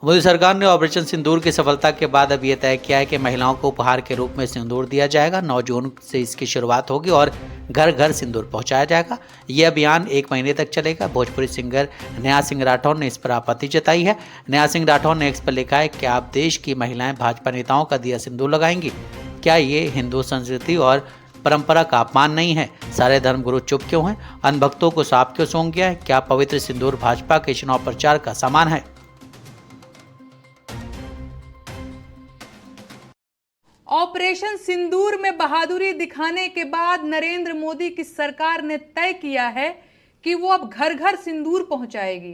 मोदी सरकार ने ऑपरेशन सिंदूर की सफलता के बाद अब ये तय किया है कि महिलाओं को उपहार के रूप में सिंदूर दिया जाएगा। 9 जून से इसकी शुरुआत होगी और घर घर सिंदूर पहुंचाया जाएगा। ये अभियान 1 महीने तक चलेगा। भोजपुरी सिंगर नेहा सिंह राठौर ने इस पर आपत्ति जताई है। नेहा सिंह राठौर ने एक्स पर लिखा है, क्या आप देश की महिलाएं भाजपा नेताओं का दिया सिंदूर लगाएंगी? क्या ये हिंदू संस्कृति और परंपरा का अपमान नहीं है? सारे धर्मगुरु चुप क्यों हैं? अनभक्तों को सांप क्यों सूंघ गया है? क्या पवित्र सिंदूर भाजपा के चुनाव प्रचार का सामान है? ऑपरेशन सिंदूर में बहादुरी दिखाने के बाद नरेंद्र मोदी की सरकार ने तय किया है कि वो अब घर घर सिंदूर पहुंचाएगी।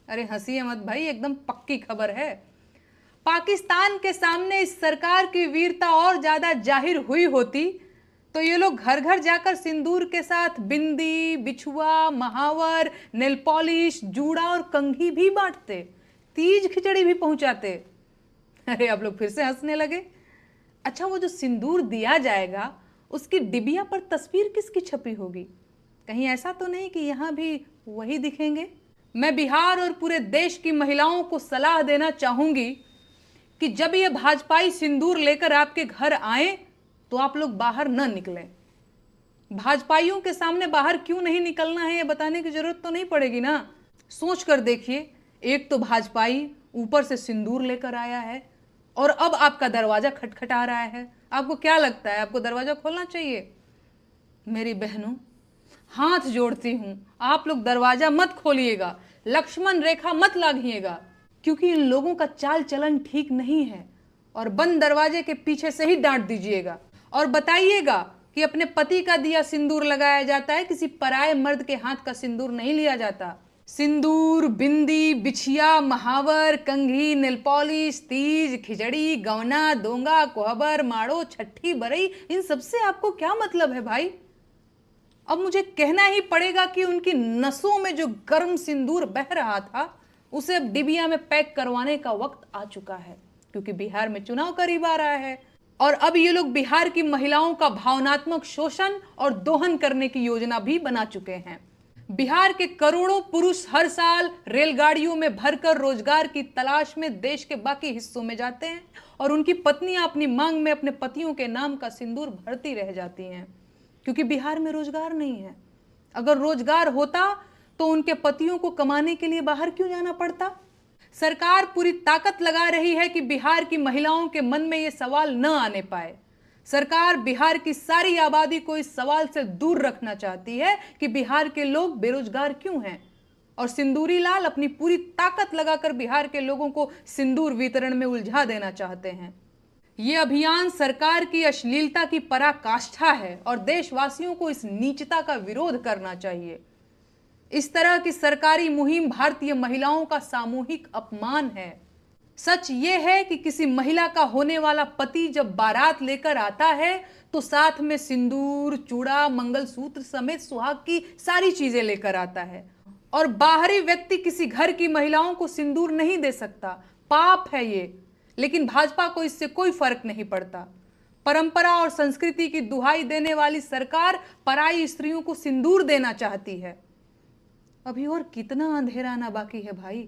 अरे हंसिए मत भाई, एकदम पक्की खबर है। पाकिस्तान के सामने इस सरकार की वीरता और ज्यादा जाहिर हुई होती तो ये लोग घर घर जाकर सिंदूर के साथ बिंदी, बिछुआ, महावर, नेल पॉलिश, जूड़ा और कंघी भी बांटते, तीज खिचड़ी भी पहुंचाते। अरे आप लोग फिर से हंसने लगे। अच्छा, वो जो सिंदूर दिया जाएगा उसकी डिबिया पर तस्वीर किसकी छपी होगी? कहीं ऐसा तो नहीं कि यहां भी वही दिखेंगे? मैं बिहार और पूरे देश की महिलाओं को सलाह देना चाहूंगी कि जब ये भाजपाई सिंदूर लेकर आपके घर आए तो आप लोग बाहर न निकलें। भाजपाइयों के सामने बाहर क्यों नहीं निकलना है ये बताने की जरूरत तो नहीं पड़ेगी ना। सोच कर देखिए, एक तो भाजपाई ऊपर से सिंदूर लेकर आया है और अब आपका दरवाजा खटखटा रहा है। आपको क्या लगता है, आपको दरवाजा खोलना चाहिए? मेरी बहनों, हाथ जोड़ती हूं, आप लोग दरवाजा मत खोलिएगा, लक्ष्मण रेखा मत लागिएगा, क्योंकि इन लोगों का चाल चलन ठीक नहीं है। और बंद दरवाजे के पीछे से ही डांट दीजिएगा और बताइएगा कि अपने पति का दिया सिंदूर लगाया जाता है, किसी पराये मर्द के हाथ का सिंदूर नहीं लिया जाता। सिंदूर, बिंदी, बिछिया, महावर, कंघी, नेल पॉलिश, तीज, खिचड़ी, गवना, दोंगा, कोहबर, माड़ो, छठी, बरई, इन सबसे आपको क्या मतलब है भाई? अब मुझे कहना ही पड़ेगा कि उनकी नसों में जो गर्म सिंदूर बह रहा था उसे अब डिबिया में पैक करवाने का वक्त आ चुका है, क्योंकि बिहार में चुनाव करीब आ रहा है और अब ये लोग बिहार की महिलाओं का भावनात्मक शोषण और दोहन करने की योजना भी बना चुके हैं। बिहार के करोड़ों पुरुष हर साल रेलगाड़ियों में भरकर रोजगार की तलाश में देश के बाकी हिस्सों में जाते हैं और उनकी पत्नियां अपनी मांग में अपने पतियों के नाम का सिंदूर भरती रह जाती हैं, क्योंकि बिहार में रोजगार नहीं है। अगर रोजगार होता तो उनके पतियों को कमाने के लिए बाहर क्यों जाना पड़ता? सरकार पूरी ताकत लगा रही है कि बिहार की महिलाओं के मन में यह सवाल न आने पाए। सरकार बिहार की सारी आबादी को इस सवाल से दूर रखना चाहती है कि बिहार के लोग बेरोजगार क्यों हैं, और सिंदूरी लाल अपनी पूरी ताकत लगाकर बिहार के लोगों को सिंदूर वितरण में उलझा देना चाहते हैं। यह अभियान सरकार की अश्लीलता की पराकाष्ठा है और देशवासियों को इस नीचता का विरोध करना चाहिए। इस तरह की सरकारी मुहिम भारतीय महिलाओं का सामूहिक अपमान है। सच ये है कि किसी महिला का होने वाला पति जब बारात लेकर आता है तो साथ में सिंदूर, चूड़ा, मंगलसूत्र समेत सुहाग की सारी चीजें लेकर आता है, और बाहरी व्यक्ति किसी घर की महिलाओं को सिंदूर नहीं दे सकता। पाप है ये, लेकिन भाजपा को इससे कोई फर्क नहीं पड़ता। परंपरा और संस्कृति की दुहाई देने वाली सरकार पराई स्त्रियों को सिंदूर देना चाहती है। अभी और कितना अंधेरा आना बाकी है भाई।